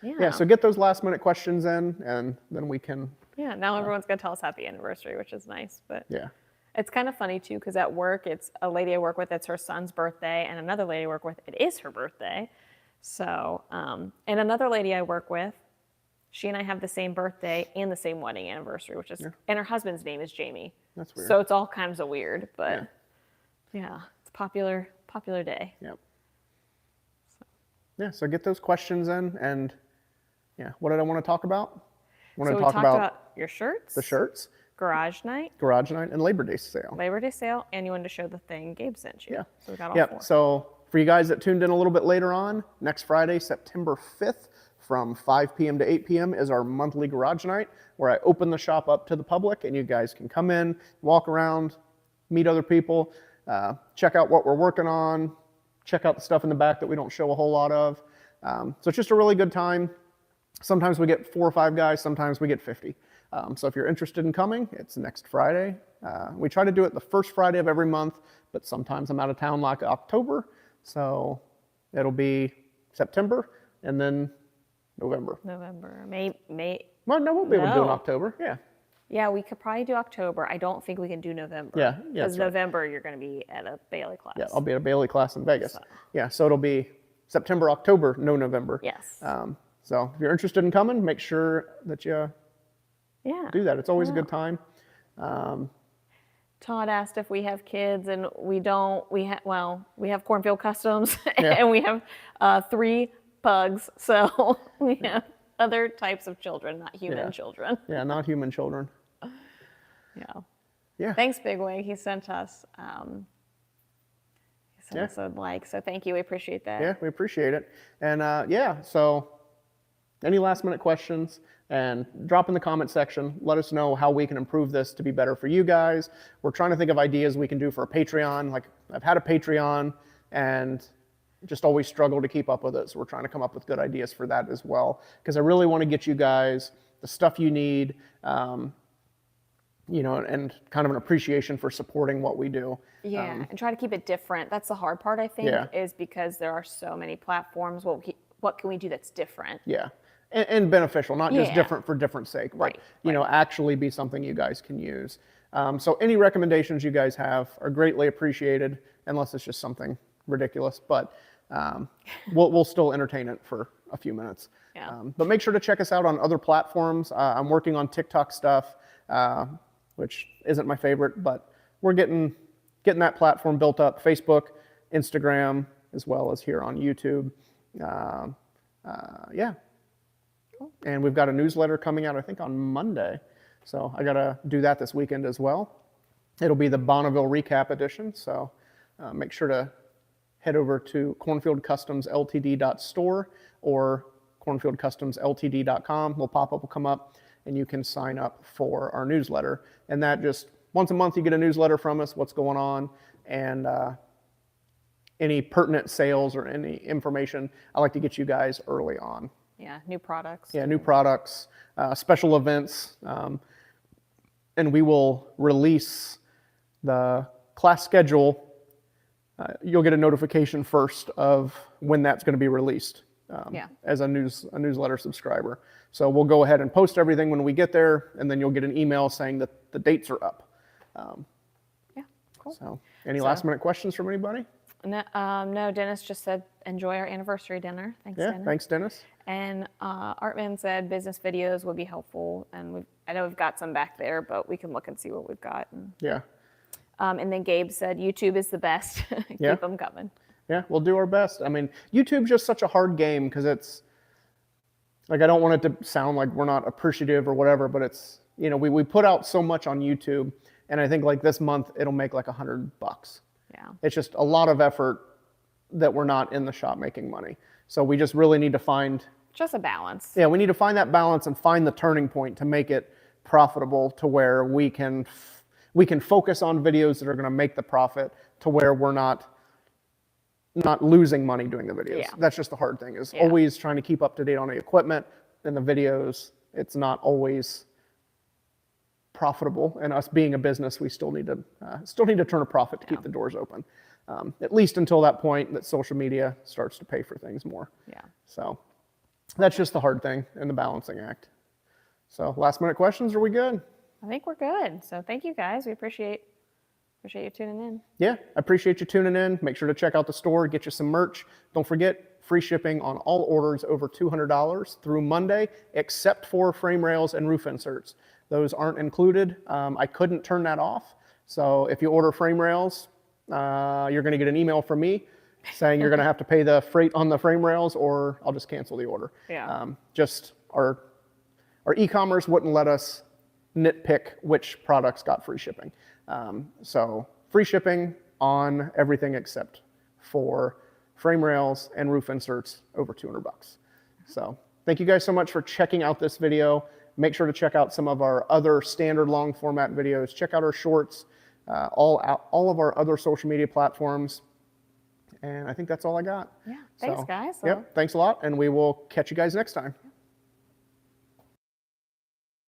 Yeah. Yeah, so get those last minute questions in, and then we can. Yeah, now everyone's going to tell us happy anniversary, which is nice. But Yeah. it's kind of funny, too, because at work, it's a lady I work with, it's her son's birthday, and another lady I work with, it is her birthday. So, and another lady I work with, she and I have the same birthday and the same wedding anniversary, which is, and her husband's name is Jamie. That's weird. So it's all kinds of weird, but yeah, it's a popular day. Yep. Yeah, so get those questions in, and yeah, what did I want to talk about? So we talked about your shirts, the shirts, garage night, and Labor Day sale. Labor Day sale, and you wanted to show the thing Gabe sent you. Yeah. So we got all four. So for you guys that tuned in a little bit later on, next Friday, September 5th, from 5 p.m. to 8 p.m. is our monthly garage night, where I open the shop up to the public, and you guys can come in, walk around, meet other people, check out what we're working on, check out the stuff in the back that we don't show a whole lot of. So it's just a really good time. Sometimes we get 4 or 5 guys, sometimes we get 50. So if you're interested in coming, it's next Friday. We try to do it the first Friday of every month, but sometimes I'm out of town like October. So it'll be September and then November. May. Well, no, we'll be able to do it in October. Yeah. Yeah, we could probably do October. I don't think we can do November. Yeah, Because November, you're going to be at a Bailey class. Yeah, I'll be at a Bailey class in Vegas. Yeah, so it'll be September, October, no November. Yes. So if you're interested in coming, make sure that you do that. It's always a good time. Todd asked if we have kids, and we don't. We have Cornfield Customs, and we have 3 pugs. So we have other types of children, not human children. Yeah, not human children. Yeah. Thanks, Bigwig. He sent us. Us a like. So thank you. We appreciate that. Yeah, we appreciate it. And so any last minute questions, and drop in the comment section. Let us know how we can improve this to be better for you guys. We're trying to think of ideas we can do for a Patreon. Like, I've had a Patreon and just always struggle to keep up with it. So we're trying to come up with good ideas for that as well. Because I really want to get you guys the stuff you need, and kind of an appreciation for supporting what we do. Yeah, and try to keep it different. That's the hard part, I think, is because there are so many platforms. What can we do that's different? Yeah. And beneficial, not just different for different sake, but actually be something you guys can use. So any recommendations you guys have are greatly appreciated, unless it's just something ridiculous. But we'll still entertain it for a few minutes. Yeah. But make sure to check us out on other platforms. I'm working on TikTok stuff, which isn't my favorite, but we're getting that platform built up. Facebook, Instagram, as well as here on YouTube. Cool. And we've got a newsletter coming out, I think, on Monday. So I got to do that this weekend as well. It'll be the Bonneville Recap edition. So make sure to head over to cornfieldcustomsltd.store or cornfieldcustomsltd.com. Little pop-up will come up, and you can sign up for our newsletter. And that just, once a month, you get a newsletter from us, what's going on, and any pertinent sales or any information. I like to get you guys early on. Yeah, new products. Yeah, new products, special events, and we will release the class schedule. You'll get a notification first of when that's going to be released as a newsletter subscriber. So we'll go ahead and post everything when we get there, and then you'll get an email saying that the dates are up. Yeah, cool. So, any last minute questions from anybody? No, Dennis just said enjoy our anniversary dinner. Thanks, Yeah, Dennis. thanks, Dennis. And Artman said business videos would be helpful, and I know we've got some back there, but we can look and see what we've got. Yeah. And then Gabe said YouTube is the best. Keep them coming. Yeah, we'll do our best. I mean, YouTube's just such a hard game because it's like, I don't want it to sound like we're not appreciative or whatever, but it's, you know, we put out so much on YouTube, and I think like this month it'll make like $100. Yeah. It's just a lot of effort that we're not in the shop making money. So we just really need to find just a balance. Yeah, we need to find that balance and find the turning point to make it profitable to where we can focus on videos that are going to make the profit to where we're not losing money doing the videos. Yeah. That's just the hard thing, is always trying to keep up to date on the equipment and the videos. It's not always profitable, and us being a business, we still need to turn a profit to keep the doors open. At least until that point that social media starts to pay for things more. Yeah. So that's just the hard thing in the balancing act. So last minute questions, are we good? I think we're good. So thank you guys. We appreciate you tuning in. Yeah, I appreciate you tuning in. Make sure to check out the store, get you some merch. Don't forget, free shipping on all orders over $200 through Monday, except for frame rails and roof inserts. Those aren't included. I couldn't turn that off. So if you order frame rails, you're going to get an email from me saying you're going to have to pay the freight on the frame rails, or I'll just cancel the order. Yeah. Just our e-commerce wouldn't let us nitpick which products got free shipping. So free shipping on everything except for frame rails and roof inserts over $200. So thank you guys so much for checking out this video. Make sure to check out some of our other standard long format videos. Check out our shorts, all of our other social media platforms. And I think that's all I got. Yeah, thanks guys. Yep, thanks a lot, and we will catch you guys next time.